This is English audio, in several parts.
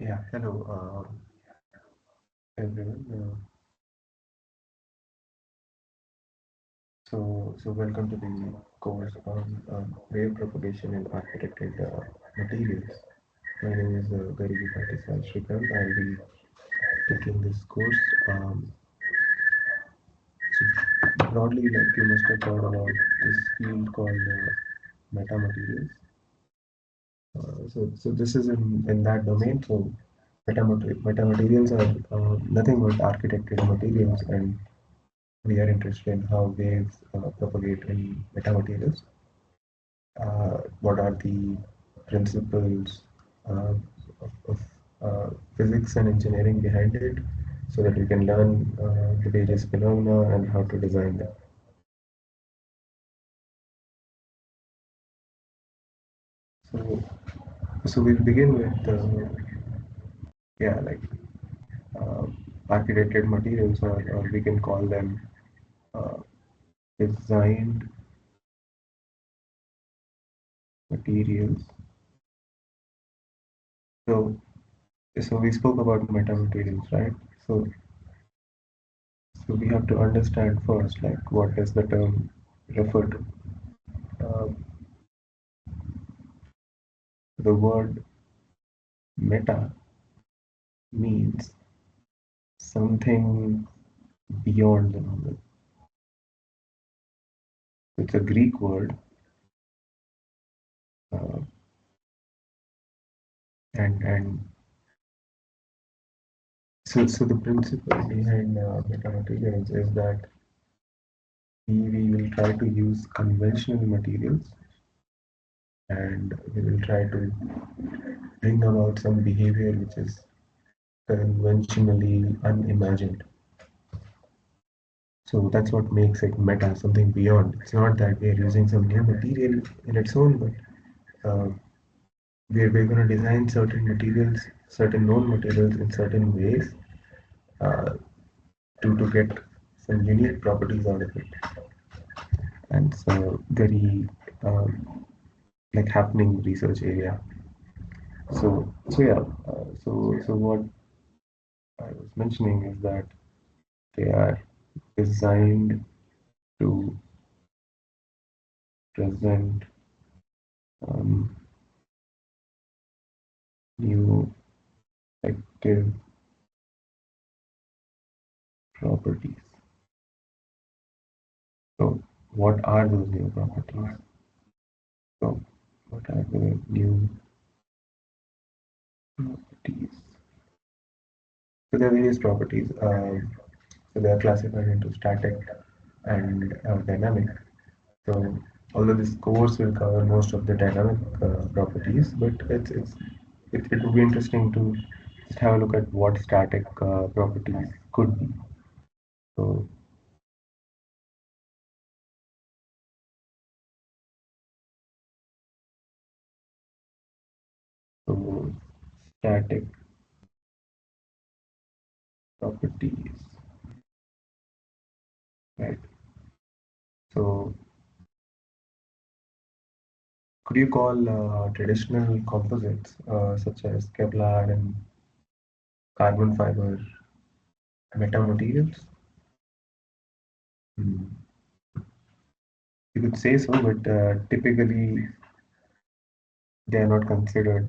Yeah, hello, everyone. So welcome to the course on wave propagation in architected materials. My name is Garibi Patisal Shrikant. I'll be taking this course. So broadly, like you must have heard about this field called metamaterials. So this is in that domain. So metamaterials are nothing but architected materials, and we are interested in how waves propagate in metamaterials. What are the principles of physics and engineering behind it, so that we can learn the various phenomena and how to design them. So, so we'll begin with yeah, like uh, architected materials, or we can call them uh, designed materials. So, so we spoke about metamaterials, right? So we have to understand first, like what does the term refer to? Uh, the word meta means something beyond the normal. It's a Greek word, uh, and so the principle behind meta materials is that we will try to use conventional materials, and we will try to bring about some behavior which is conventionally unimagined. So that's what makes it meta, something beyond. It's not that we're using some new material in its own, but we're going to design certain materials, certain known materials in certain ways uh, to get some unique properties out of it. And so very like happening research area. So yeah, so what I was mentioning is that they are designed to present um, new active properties. So what are those new properties? So what are the new properties? So there are various properties. So they are classified into static and dynamic. So although this course will cover most of the dynamic properties, but it would be interesting to just have a look at what static properties could be. So so static properties, right? So could you call traditional composites such as Kevlar and carbon fiber metamaterials? Hmm. You could say so, but typically they are not considered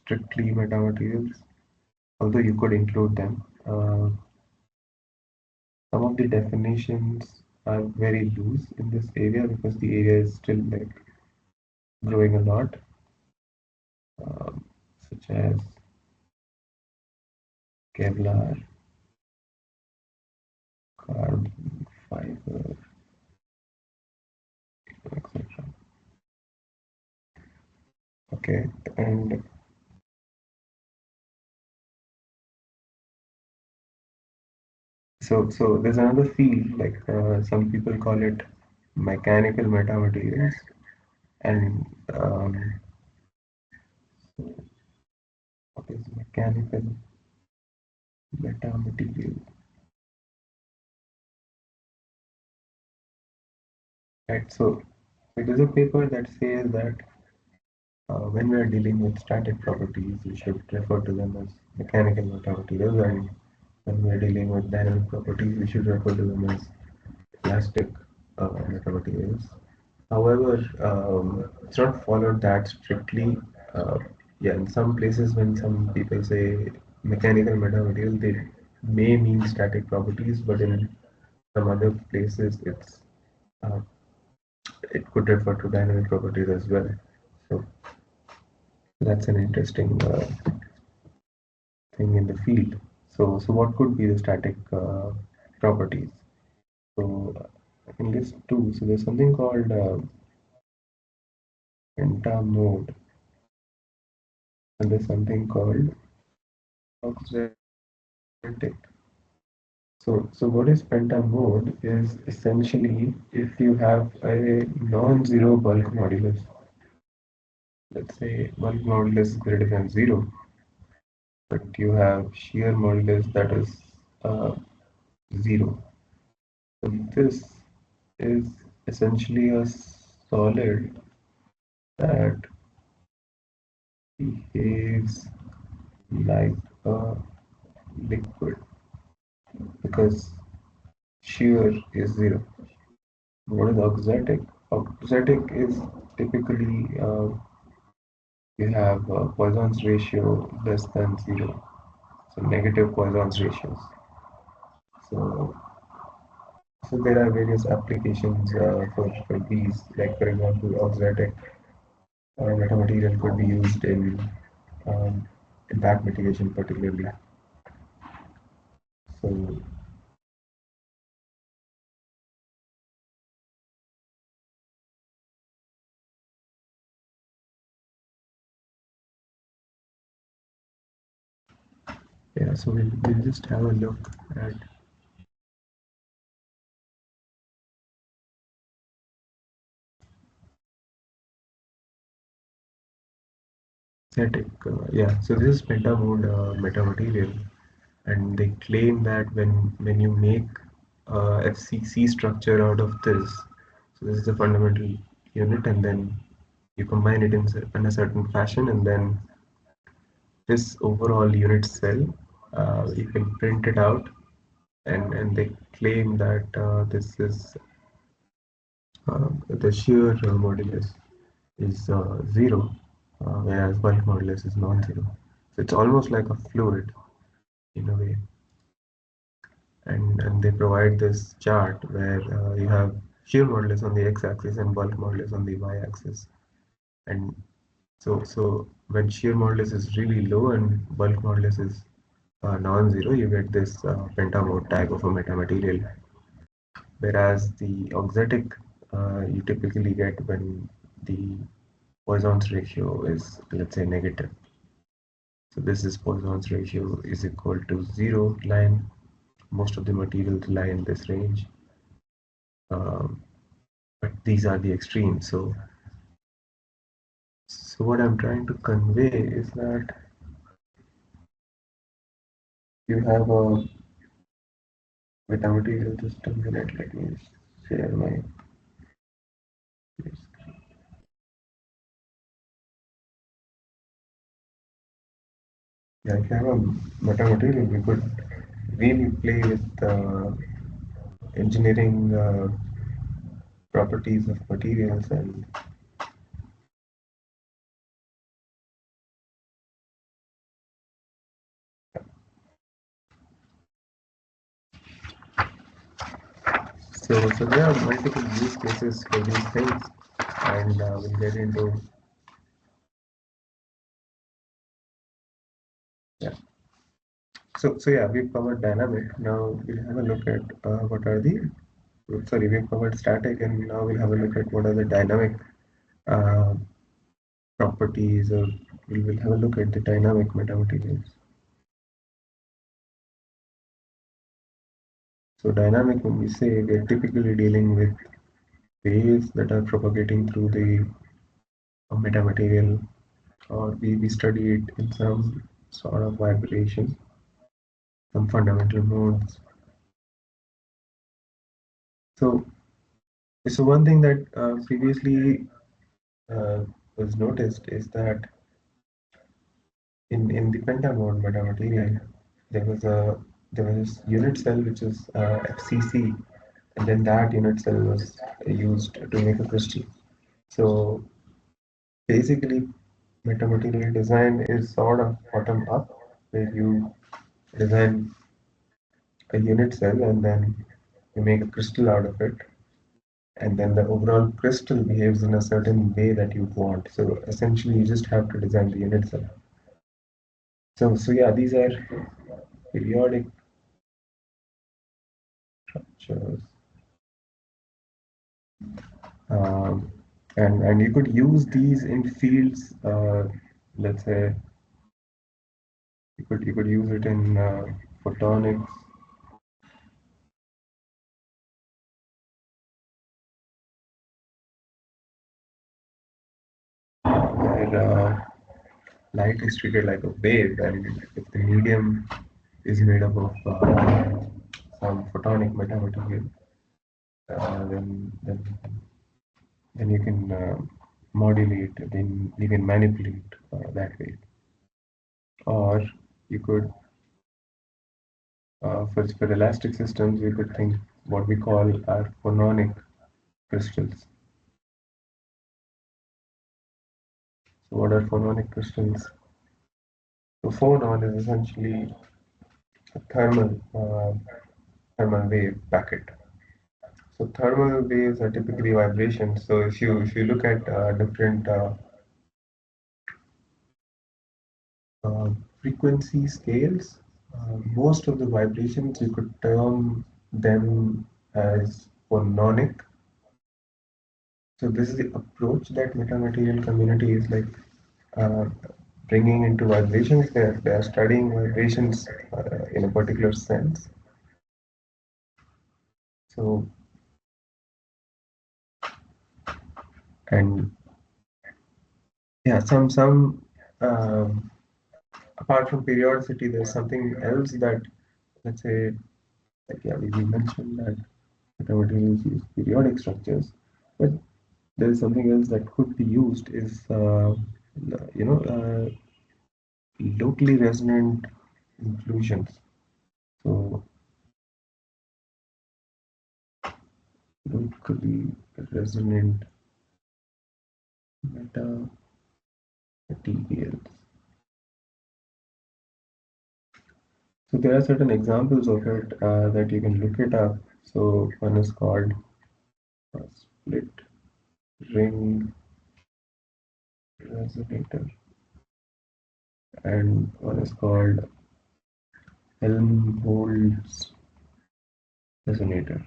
strictly metamaterials, although you could include them. Some of the definitions are very loose in this area because the area is still like growing a lot, um, such as Kevlar, carbon fiber, etc. Okay, and so there's another field, like some people call it mechanical metamaterials, and what is mechanical metamaterial? Right, so there's a paper that says that When we are dealing with static properties, we should refer to them as mechanical metamaterials, and when we are dealing with dynamic properties, we should refer to them as elastic metamaterials. However, it's not followed that strictly. Uh, yeah, in some places, when some people say mechanical metamaterial, they may mean static properties, but in some other places, uh, it could refer to dynamic properties as well. So that's an interesting thing in the field. So what could be the static properties? So I can list two. So there's something called pentamode, and there's something called auxiliary. So what is pentamode is essentially if you have a non-zero bulk modulus, let's say bulk modulus is greater than zero, but you have shear modulus that is uh, zero. So this is essentially a solid that behaves like a liquid because shear is zero. What is auxetic? Auxetic is typically you have Poisson's ratio less than zero, so negative Poisson's ratios. So, so there are various applications for these. Like for example, auxetic metamaterial could be used um, in back mitigation particularly. So yeah, so we'll just have a look at static. Yeah, so this is pentamode metamaterial, and they claim that when you make FCC structure out of this, so this is the fundamental unit, and then you combine it in a certain fashion, and then this overall unit cell, you can print it out, and they claim that this is the shear modulus is zero, whereas bulk modulus is non-zero. So it's almost like a fluid in a way. And they provide this chart where you have shear modulus on the x-axis and bulk modulus on the y-axis. And so when shear modulus is really low and bulk modulus is non-zero, you get this pentamode type of a metamaterial. Whereas the auxetic you typically get when the Poisson's ratio is, let's say, negative. So this is Poisson's ratio is equal to zero line. Most of the materials lie in this range. Um, but these are the extremes. So what I'm trying to convey is that you have a metamaterial system unit. Let me share my. Yeah, if you have a metamaterial, we could really play with engineering properties of materials and so there are multiple use cases for these things, and we'll get into yeah. So yeah, we've covered dynamic. Now we'll have a look at what are the sorry, we've covered static, and now we'll have a look at what are the dynamic uh, properties, or we will have a look at the dynamic metamaterials. So dynamic, when we say, we're typically dealing with waves that are propagating through the metamaterial, or we study it in some sort of vibration, some fundamental modes. So, so one thing that previously was noticed is that in the pentamode metamaterial, there was a there was this unit cell which is FCC, and then that unit cell was used to make a crystal. So basically, metamaterial design is sort of bottom up, where you design a unit cell and then you make a crystal out of it, and then the overall crystal behaves in a certain way that you want. So essentially, you just have to design the unit cell. So yeah, these are periodic structures, um, and you could use these in fields. Let's say you could use it in photonics, where light is treated like a wave, and if the medium is made up of some photonic metamaterial, then you can modulate, then you can manipulate that way. Or you could, for elastic systems, you could think what we call are phononic crystals. So what are phononic crystals? So phonon is essentially a thermal wave packet. So thermal waves are typically vibrations. So if you look at different uh, frequency scales, most of the vibrations you could term them as phononic. So this is the approach that metamaterial community is like uh, bringing into vibrations. They are studying vibrations in a particular sense. So and yeah, some um, apart from periodicity, there's something else that, let's say, like yeah, we mentioned that metamaterials use periodic structures, but there's something else that could be used is you know uh, locally resonant inclusions. So locally resonant metamaterials. So there are certain examples of it that you can look it up. So one is called split ring resonator, and one is called Helmholtz resonator.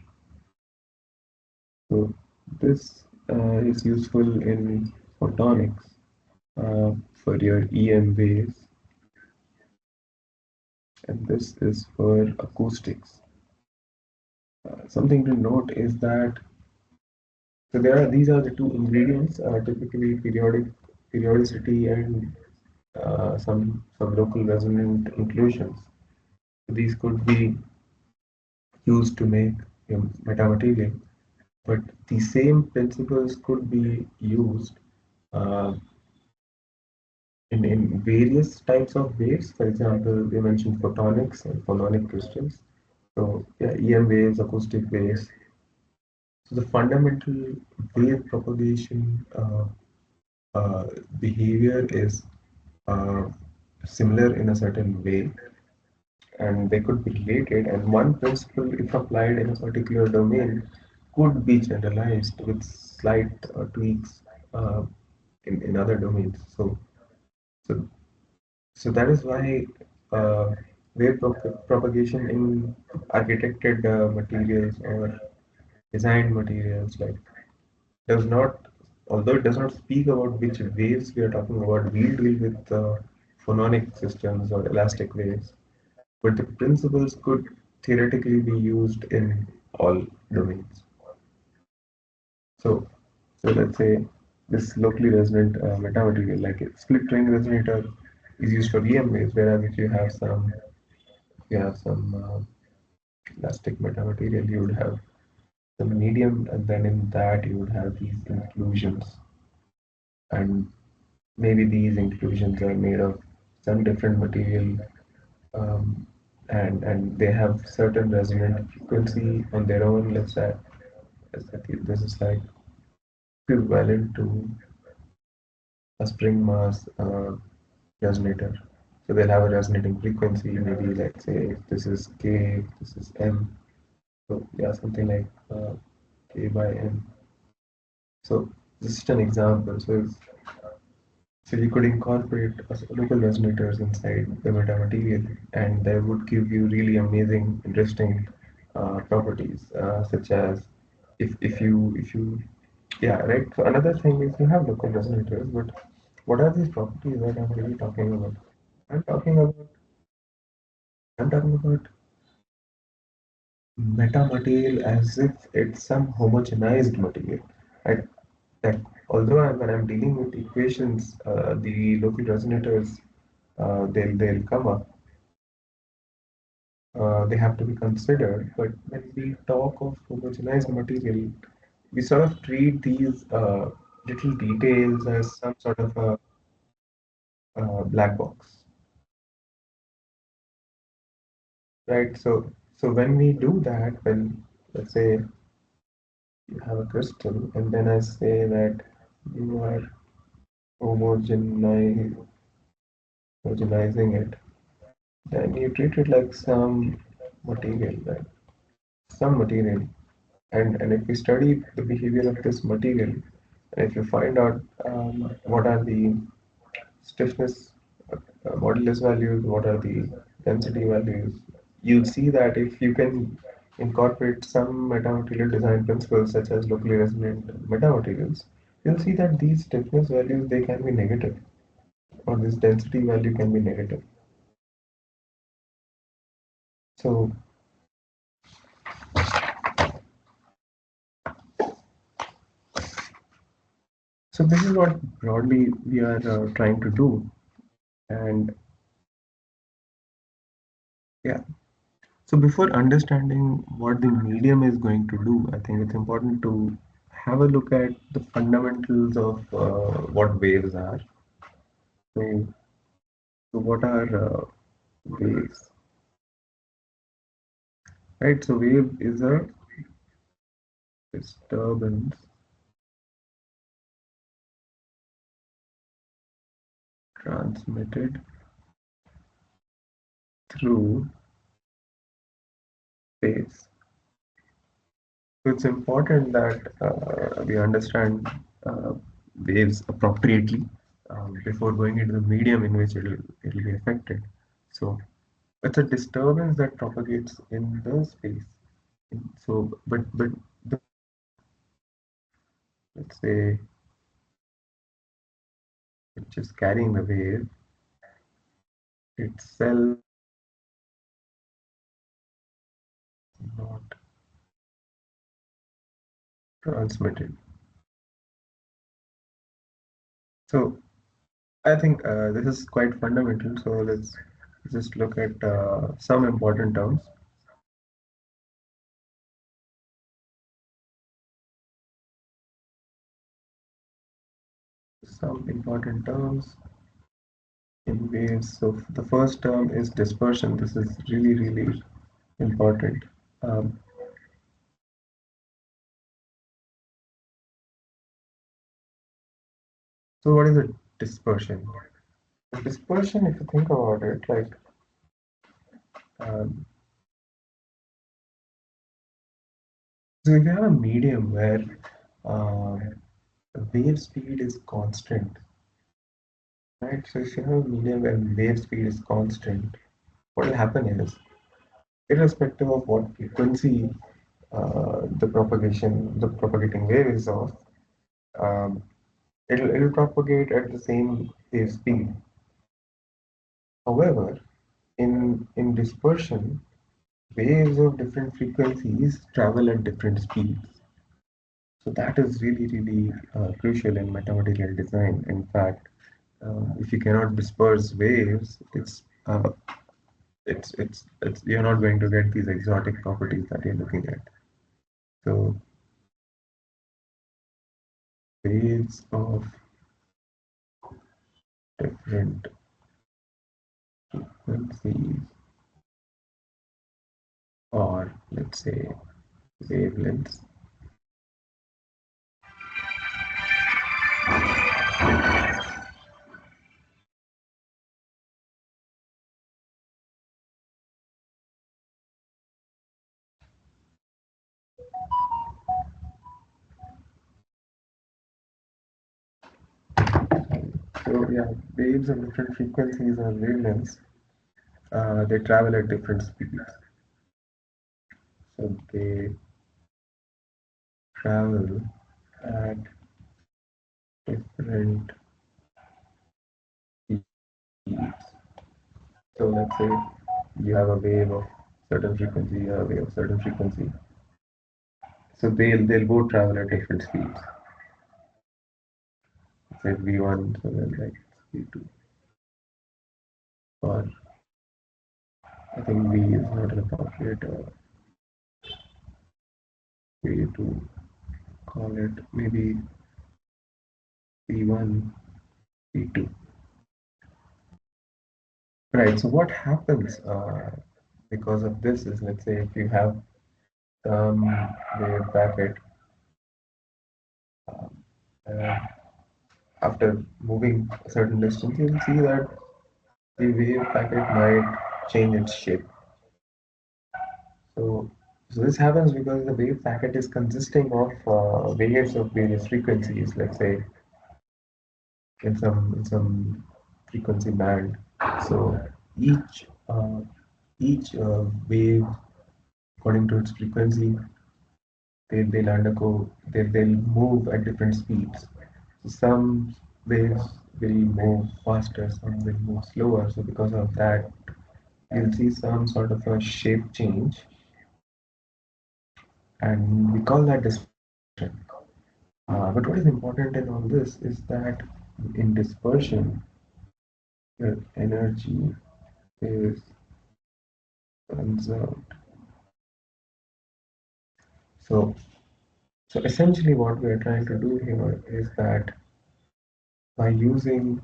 So this is useful in photonics for your EM waves, and this is for acoustics. Something to note is that so there are these are the two ingredients, typically periodicity and some local resonant inclusions. These could be used to make metamaterial, but the same principles could be used uh, in various types of waves. For example, we mentioned photonics and phononic crystals. So yeah, EM waves, acoustic waves. So the fundamental wave propagation uh, behavior is uh, similar in a certain way, and they could be related. And one principle, if applied in a particular domain, could be generalized with slight tweaks in other domains. So So that is why uh, propagation in architected materials or designed materials like does not, although it does not speak about which waves we are talking about, we deal with phononic systems or elastic waves, but the principles could theoretically be used in all domains. So, so let's say this locally resonant metamaterial, like a split ring resonator, is used for EM waves, whereas if you have some elastic metamaterial, you would have the medium, and then in that you would have these inclusions. And maybe these inclusions are made of some different material, um, and they have certain resonant frequency on their own. Let's say this is like equivalent to a spring mass resonator. So they'll have a resonating frequency, maybe let's say this is K, this is M. So yeah, something like K by M. So this is just an example. So you could incorporate local resonators inside the metamaterial, and they would give you really amazing, interesting properties, such as if you yeah, right. So another thing is you have local resonators, but what are these properties that I'm really talking about? I'm talking about I'm talking about metamaterial as if it's some homogenized material. Right? That although when I'm dealing with equations, the local resonators they'll come up. They have to be considered. But when we talk of homogenized material, we sort of treat these little details as some sort of a black box, right? So when we do that, when let's say you have a crystal, and then I say that you are homogeni- homogenizing it, then you treat it like some material, right? Some material. And if we study the behavior of this material, and if you find out what are the stiffness modulus values, what are the density values, you'll see that if you can incorporate some metamaterial design principles such as locally resonant metamaterials, you'll see that these stiffness values they can be negative, or this density value can be negative. So, so this is what broadly we are trying to do, and yeah. So before understanding what the medium is going to do, I think it's important to have a look at the fundamentals of what waves are. So, so what are waves? Right. So wave is a disturbance transmitted through space. So it's important that we understand uh, waves appropriately before going into the medium in which it'll be affected. So it's a disturbance that propagates in the space. So, but the, let's say which is carrying the wave itself not transmitted. So I think this is quite fundamental. So let's just look at some important terms. Some important terms in waves. So the first term is dispersion. This is really, really important. Um, so what is a dispersion? Dispersion, if you think about it, like um, so if you have a medium where wave speed is constant, right? So if you have a medium where wave speed is constant, what will happen is, irrespective of what frequency the propagating wave is of, um, it'll propagate at the same wave speed. However, in dispersion, waves of different frequencies travel at different speeds. So that is really, really crucial in metamaterial design. In fact, if you cannot disperse waves, it's you're not going to get these exotic properties that you're looking at. So waves of different frequencies, or let's say wavelengths. So yeah, waves of different frequencies or wavelengths, they travel at different speeds. So they travel at different speeds. So let's say you have a wave of certain frequency, you have a wave of certain frequency. So they'll both travel at different speeds. Say V1, so then like V2. Or I think V is not an appropriate way to call it. Maybe V1, V2. Right. So what happens because of this is, let's say if you have some wave packet, um, uh, after moving a certain distance, you'll see that the wave packet might change its shape. So, so this happens because the wave packet is consisting of waves of various frequencies, let's say in some frequency band. So each wave, according to its frequency, they'll undergo they'll move at different speeds. So some waves will move faster, some will move slower. So because of that, you'll see some sort of a shape change, and we call that dispersion. But what is important in all this is that in dispersion, the energy is conserved. So, so essentially, what we are trying to do here is that by using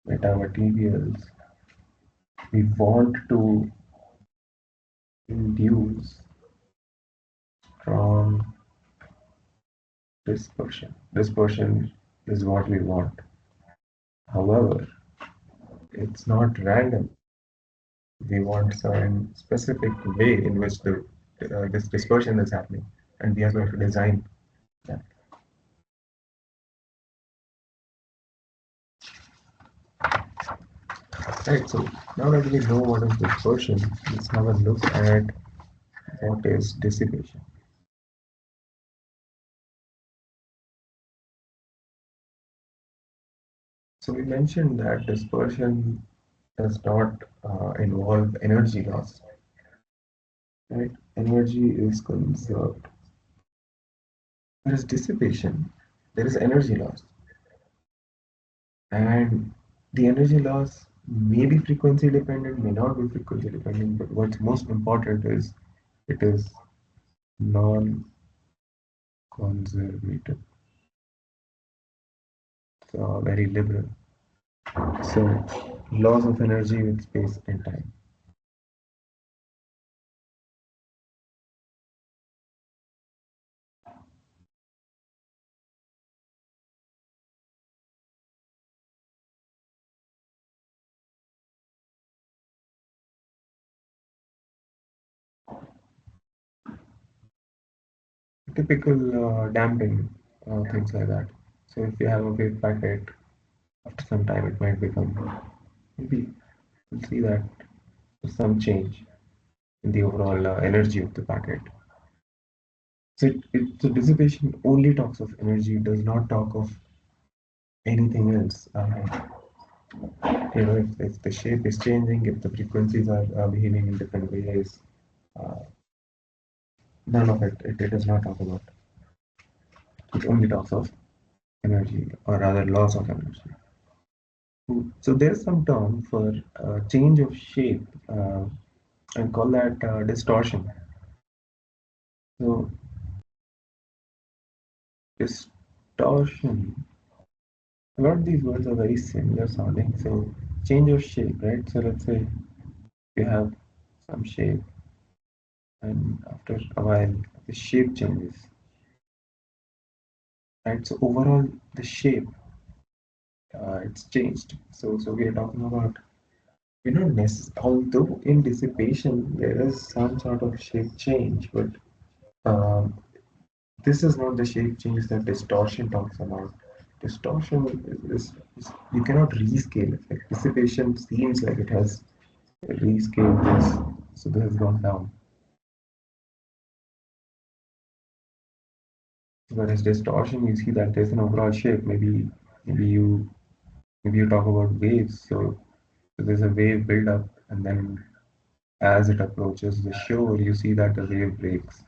metamaterials, we want to induce strong dispersion. Dispersion is what we want. However, it's not random. We want some specific way in which this dispersion is happening, and we are going to design that. Right. So now that we know what is dispersion, let's have a look at what is dissipation. So we mentioned that dispersion does not involve energy loss. Right? Energy is conserved. There is dissipation. There is energy loss, and the energy loss may be frequency dependent, may not be frequency dependent. But what's most important is it is non-conservative, so very liberal. So loss of energy with space and time. Typical damping, things like that. So if you have a wave packet, after some time it might become, maybe you'll see that there's some change in the overall energy of the packet. So so dissipation only talks of energy, does not talk of anything else. If the shape is changing, if the frequencies are behaving in different ways, uh, none of it does not talk about. It only talks of energy, or rather loss of energy. So there's some term for change of shape, and call that distortion. So distortion A lot of these words are very similar sounding. So change of shape, right? So let's say you have some shape, and after a while the shape changes, right? So overall the shape, it's changed. So we are talking about, although in dissipation there is some sort of shape change, but um, this is not the shape change that distortion talks about. Distortion is you cannot rescale it. Like dissipation seems like it has rescaled this, so this has gone down. Whereas distortion, you see that there's an overall shape. Maybe you maybe you talk about waves. So there's a wave build up, and then as it approaches the shore, you see that the wave breaks.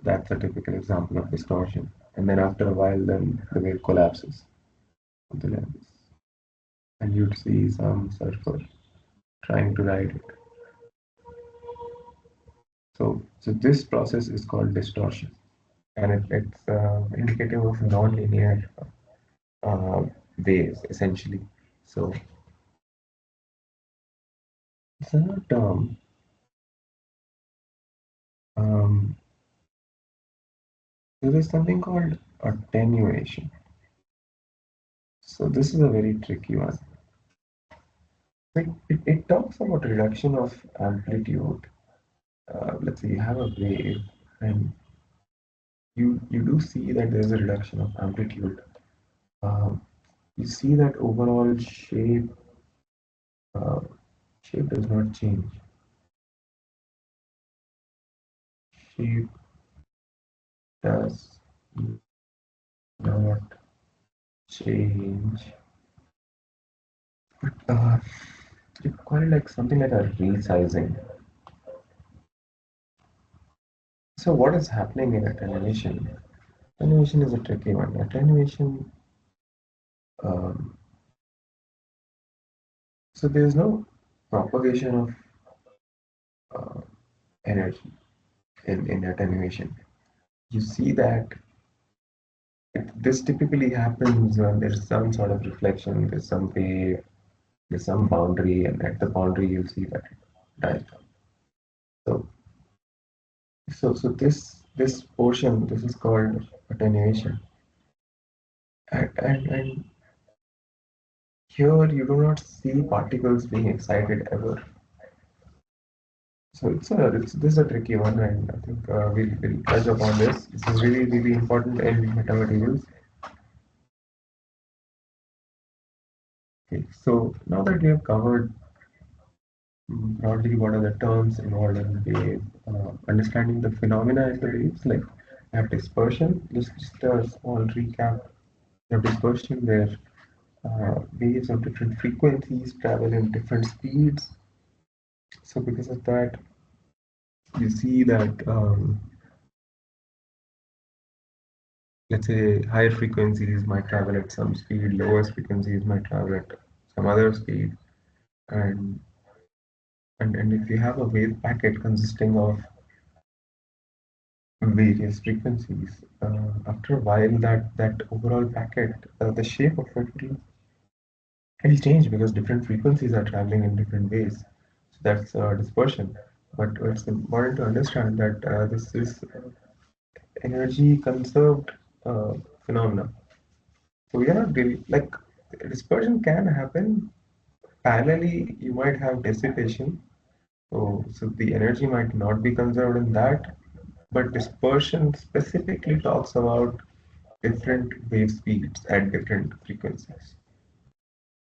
That's a typical example of distortion. And then after a while, then the wave collapses, something like this. And you'd see some surfer trying to ride it. So this process is called distortion, and it's indicative of non-linear uh, waves, essentially. So it's another term. Um, there is something called attenuation. So this is a very tricky one. Like it talks about reduction of amplitude. Let's say you have a wave, and you do see that there's a reduction of amplitude. Um, you see that overall uh, shape does not change. Shape does not change. Uh, you call it like something like a resizing. So what is happening in attenuation? Attenuation is a tricky one. Attenuation, um, so there's no propagation of uh, energy in attenuation. You see that this typically happens when there's some sort of reflection, there's some wave, there's some boundary, and at the boundary you'll see that it dies down. So, so this portion, this is called attenuation, and here you do not see particles being excited ever. So this is a tricky one, and I think we'll touch upon this. This is really important in metamaterials. Okay, so now that we have covered broadly what are the terms involved in wave, understanding the phenomena in the waves, like we have dispersion. Just a small recap. We have dispersion where waves of different frequencies travel in different speeds. So because of that, you see that let's say higher frequencies might travel at some speed, lower frequencies might travel at some other speed, and and if you have a wave packet consisting of various frequencies, after a while that overall packet, the shape of it will change because different frequencies are traveling in different ways. So that's dispersion. But it's important to understand that this is energy conserved phenomena. So we are not really like dispersion can happen parallelly. You might have dissipation, so the energy might not be conserved in that, but dispersion specifically talks about different wave speeds at different frequencies.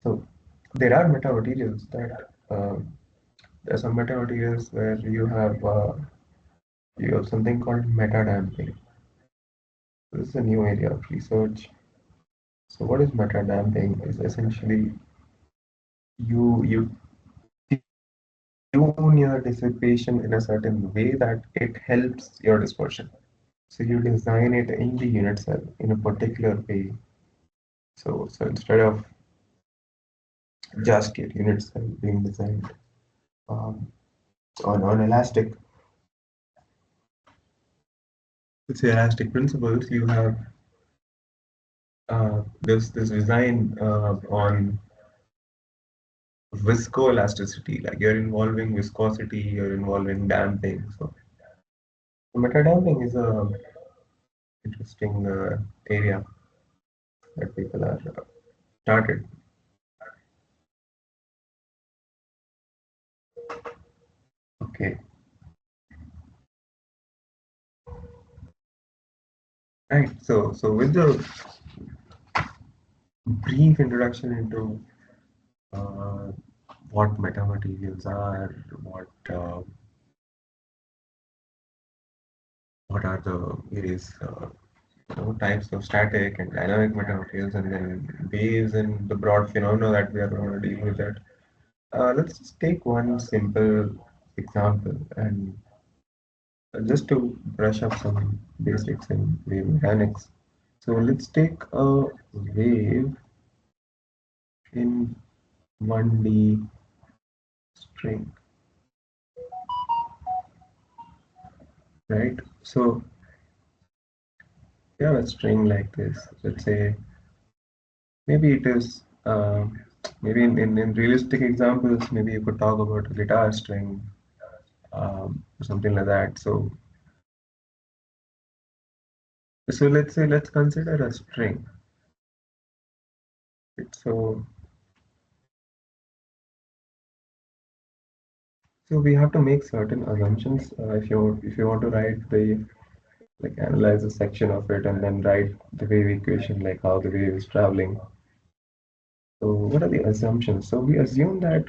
So there are metamaterials that there are some metamaterials where you have something called meta damping. This is a new area of research. So what is meta damping? Is essentially you tune your dissipation in a certain way that it helps your dispersion. So you design it in the unit cell in a particular way. So instead of just your unit cell being designed um, on elastic, let's say elastic principles, you have this design on viscoelasticity, like you're involving viscosity, you're involving damping. So meta damping is a interesting area that people are started. Okay, right. So with the brief introduction into uh, what metamaterials are, what are the various types of static and dynamic metamaterials, and then waves and the broad phenomena that we are going to deal with it. Let's just take one simple example and just to brush up some basics in wave mechanics. So let's take a wave in 1D string, right? So you have a string like this. Let's say maybe it is maybe in realistic examples, maybe you could talk about a guitar string or something like that. So let's say let's consider a string. Right? So we have to make certain assumptions if you want to write the like analyze a section of it and then write the wave equation like how the wave is traveling. So what are the assumptions? So we assume that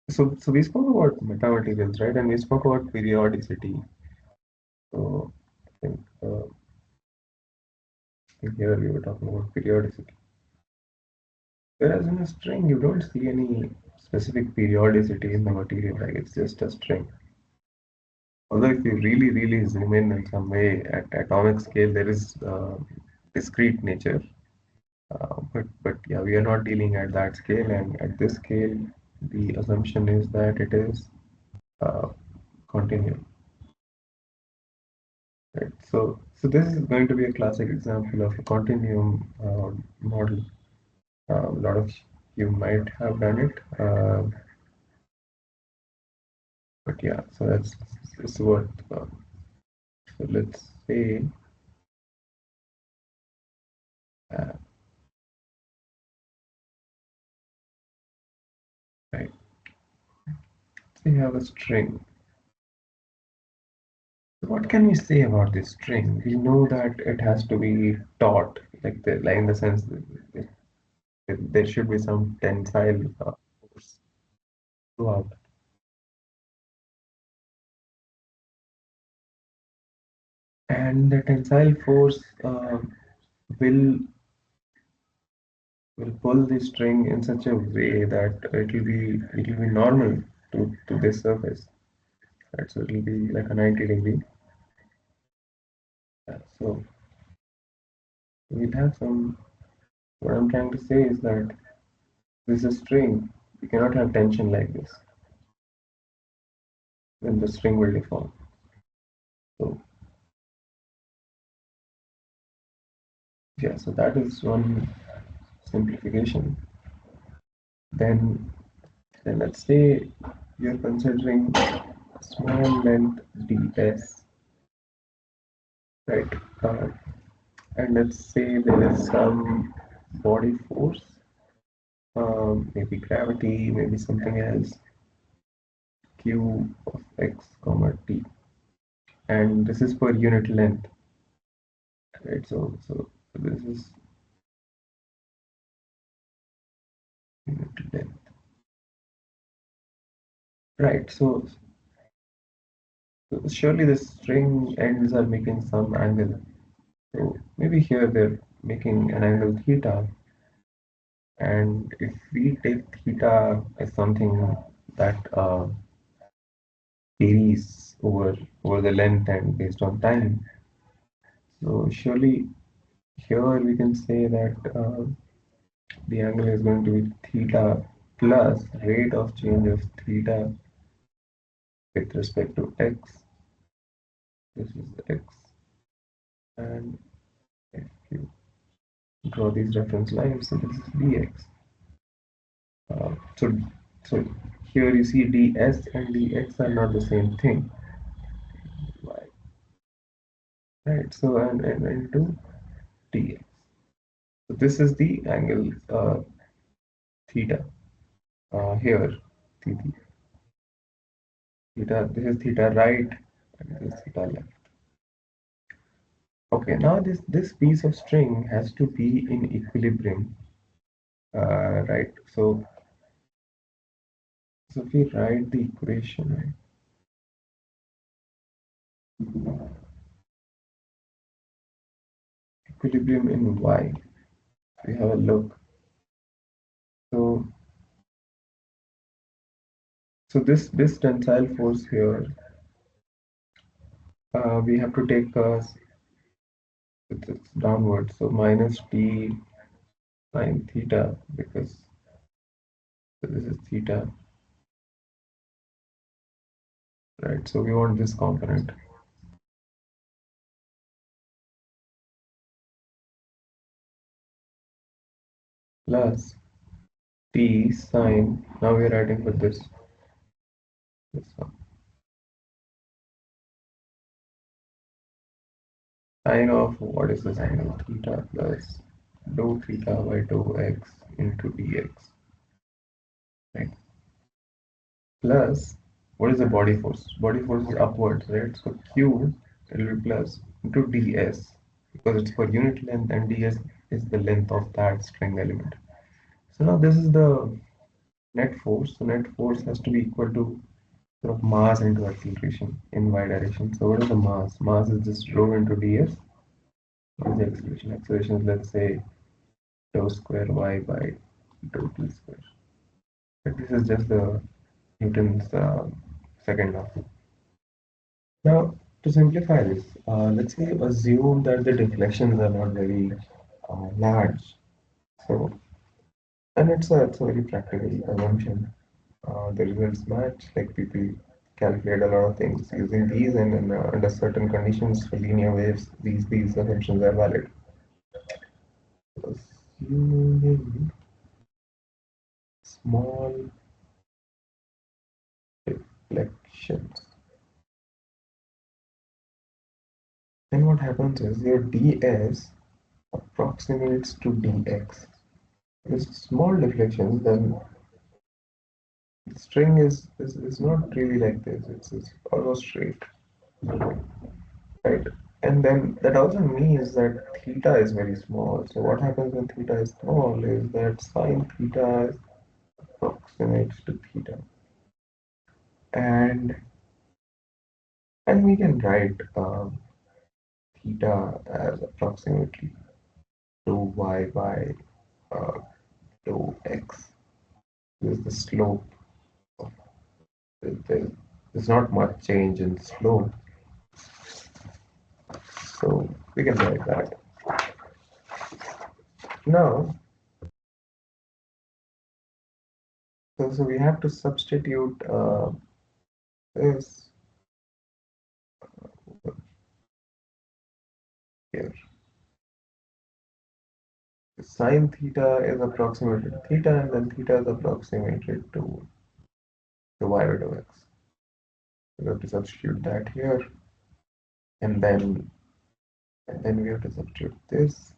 so we spoke about metamaterials, right? And we spoke about periodicity. So I think here we were talking about periodicity. Whereas in a string you don't see any specific periodicity in the material, like it's just a string. Although if you really zoom in some way at atomic scale, there is discrete nature. But yeah, we are not dealing at that scale, and at this scale, the assumption is that it is uh, continuum. Right? So this is going to be a classic example of a continuum model. A lot of you might have done it, but yeah. So that's what. So let's say uh, right. So you have a string. What can we say about this string? We know that it has to be taut, like in the sense that there should be some tensile force throughout, and the tensile force will will pull the string in such a way that it will be normal to this surface. Right? So it will be like a 90-degree. So we'll have some. What I'm trying to say is that this is a string. You cannot have tension like this. Then the string will deform. So yeah, so that is one simplification. Then then let's say you're considering small length ds, right? Uh, and let's say there is some body force, maybe gravity, maybe something else, q of x comma t, and this is per unit length, right? So this is unit length, right? So surely the string ends are making some angle. So maybe here they're making an angle theta, and if we take theta as something that varies over the length and based on time, so surely here we can say that the angle is going to be theta plus rate of change of theta with respect to x. This is x and you draw these reference lines, so this is dx. So here you see ds and dx are not the same thing. Why? Right. So and into dx. So this is the angle theta here. Theta, this is theta right and this is theta left. Okay, now this piece of string has to be in equilibrium, right? So if we write the equation, right? Equilibrium in y. We have a look. So this tensile force here, we have to take it's downward. So minus d sine theta, because this is theta, right? So we want this component plus t sine. Now we are writing for this one. Sine of what is this angle? Theta plus dou theta by dou x into dx, right? Plus, what is the body force? Body force is upwards, right? So Q will be plus into ds, because it's for unit length and ds is the length of that string element. So now this is the net force. So net force has to be equal to sort of mass into acceleration in y direction. So what is the mass? Mass is just rho into ds. What is the acceleration? Acceleration is, let's say, dou square y by dou t square. But this is just the Newton's second law. Now, to simplify this, let's say assume that the deflections are not very large. So, and it's a very practical assumption. The results match, like people calculate a lot of things using these, and then under certain conditions for linear waves, these assumptions are valid. Assuming small deflections, then what happens is your ds approximates to dx. With small deflections, then the string is not really like this. It's almost straight, right? And then that also means that theta is very small. So what happens when theta is small is that sine theta approximates to theta, and we can write theta as approximately dou y by uh, dou x. This is the slope. There's not much change in slope, so we can write that. Now, so we have to substitute this here. Sine theta is approximated to theta, and then theta is approximated to the y over x. We have to substitute that here, and then we have to substitute this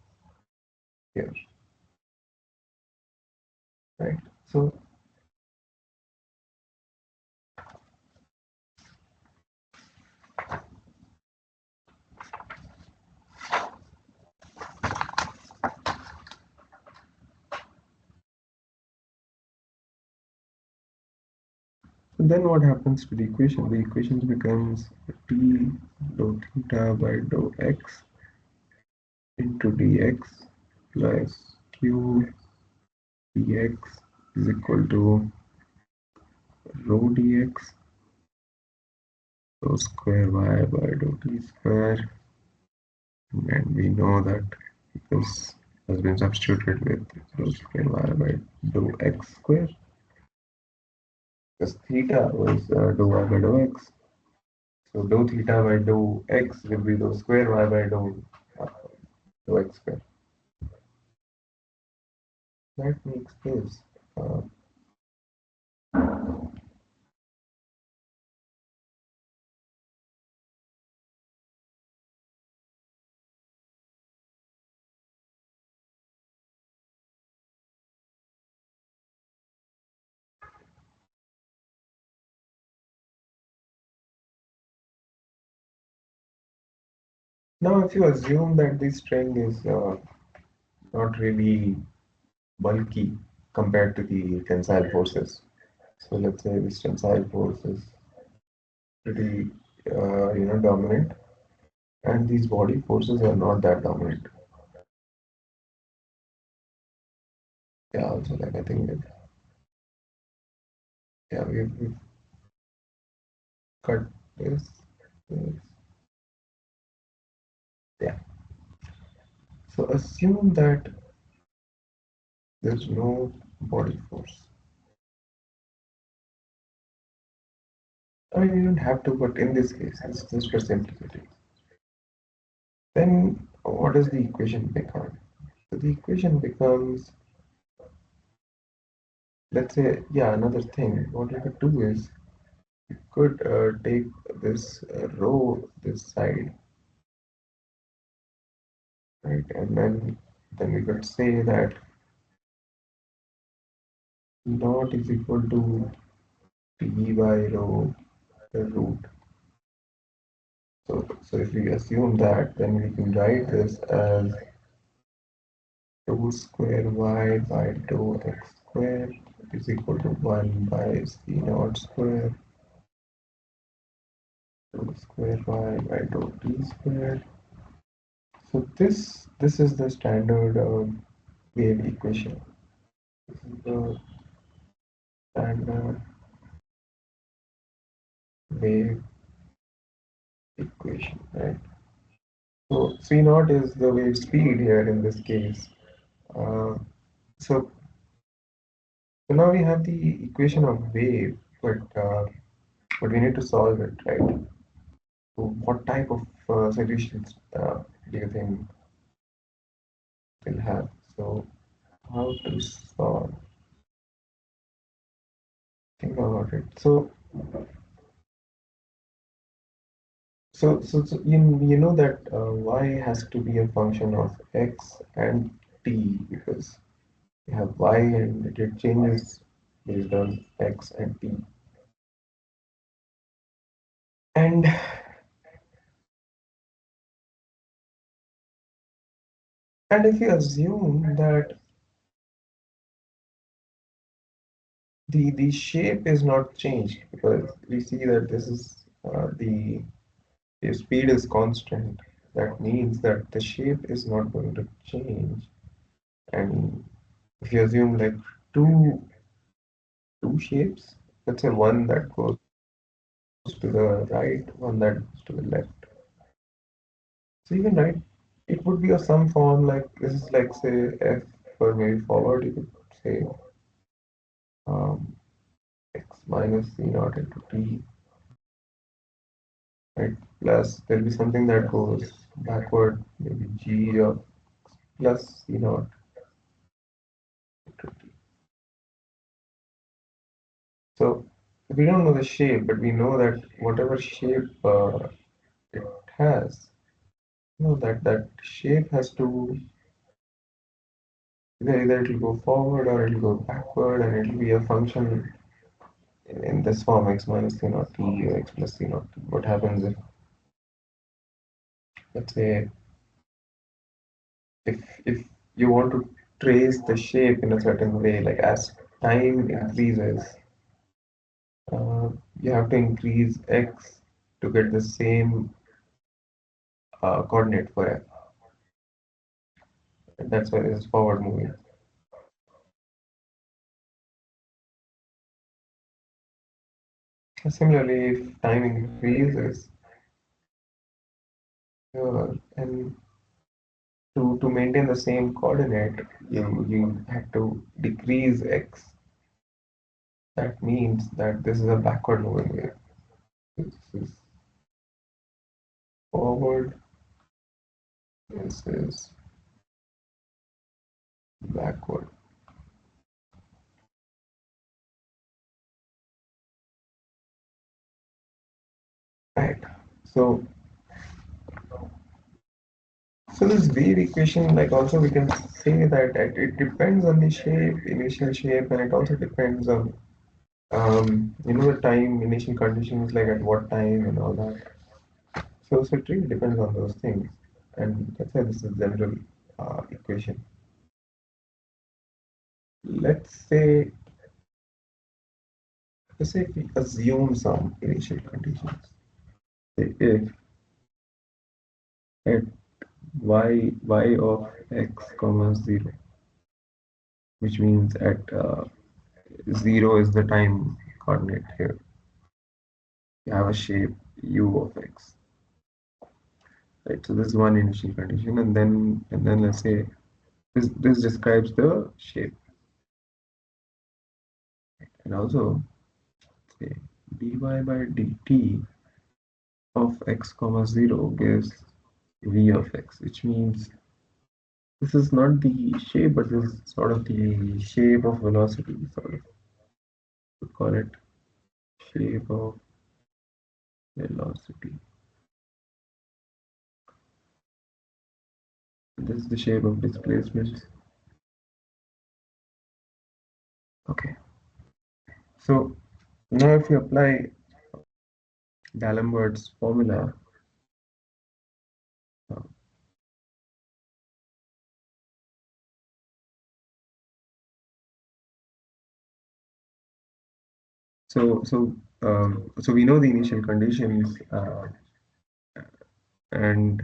here, right? So then what happens to the equation? The equation becomes t dou theta by dou x into dx plus q dx is equal to rho dx dou square y by dou t square, and we know that this has been substituted with rho square y by dou x square, because theta was dou y by dou x. So dou theta by dou x will be dou square y by dou to x square. That makes this. Uh, Now, if you assume that this string is not really bulky compared to the tensile forces, so let's say this tensile force is pretty, dominant, and these body forces are not that dominant. Yeah, also like I think that yeah we've cut this. Yeah. So assume that there's no body force. I mean, you don't have to, but in this case, it's just for simplicity. Then what does the equation become? So the equation becomes, let's say, yeah, another thing. What you could do is you could take this row, this side, right, and then we could say that naught is equal to t by rho the root. So if we assume that, then we can write this as rho square y by dou x square is equal to 1 by c naught square rho square y by dou t square. So this is the standard wave equation. This is the standard wave equation, right? So c naught is the wave speed here in this case. Uh, so So now we have the equation of wave, but we need to solve it, right? So what type of solutions do you think we'll have? So how to solve? Think about it. So you know that y has to be a function of x and t because you have y and it changes based on x and t. And and if you assume that the shape is not changed because we see that this is the speed is constant. That means that the shape is not going to change. And if you assume like two two shapes, let's say one that goes to the right, one that goes to the left. So you can write it would be of some form like this is like say f for maybe forward. You could say um, x minus c naught into t, right? Plus there'll be something that goes backward, maybe g of plus c naught into t. So we don't know the shape, but we know that whatever shape it has, you know that shape has to either it will go forward or it will go backward, and it will be a function in this form x minus c naught t or x plus c naught t. What happens if let's say if you want to trace the shape in a certain way, like as time increases, uh, you have to increase x to get the same coordinate for f. And that's why this is forward moving. Similarly, if time increases, and to maintain the same coordinate, you have to decrease x. That means that this is a backward moving wave. This is forward. This is backward. Right. So so this wave equation, like also we can say that it depends on the shape, initial shape, and it also depends on the time, initial conditions, like at what time and all that. So it really depends on those things, and that's why this is general equation. Let's say let's say if we assume some initial conditions, say if at y of x comma 0, which means at 0 is the time coordinate here. You have a shape u of x, right? So this is one initial condition, and then let's say this describes the shape, and also say dy by dt of x comma 0 gives v of x, which means this is not the shape, but this is sort of the shape of velocity, sort of. We call it shape of velocity. This is the shape of displacement. Okay. So now if you apply D'Alembert's formula, uh, so we know the initial conditions, and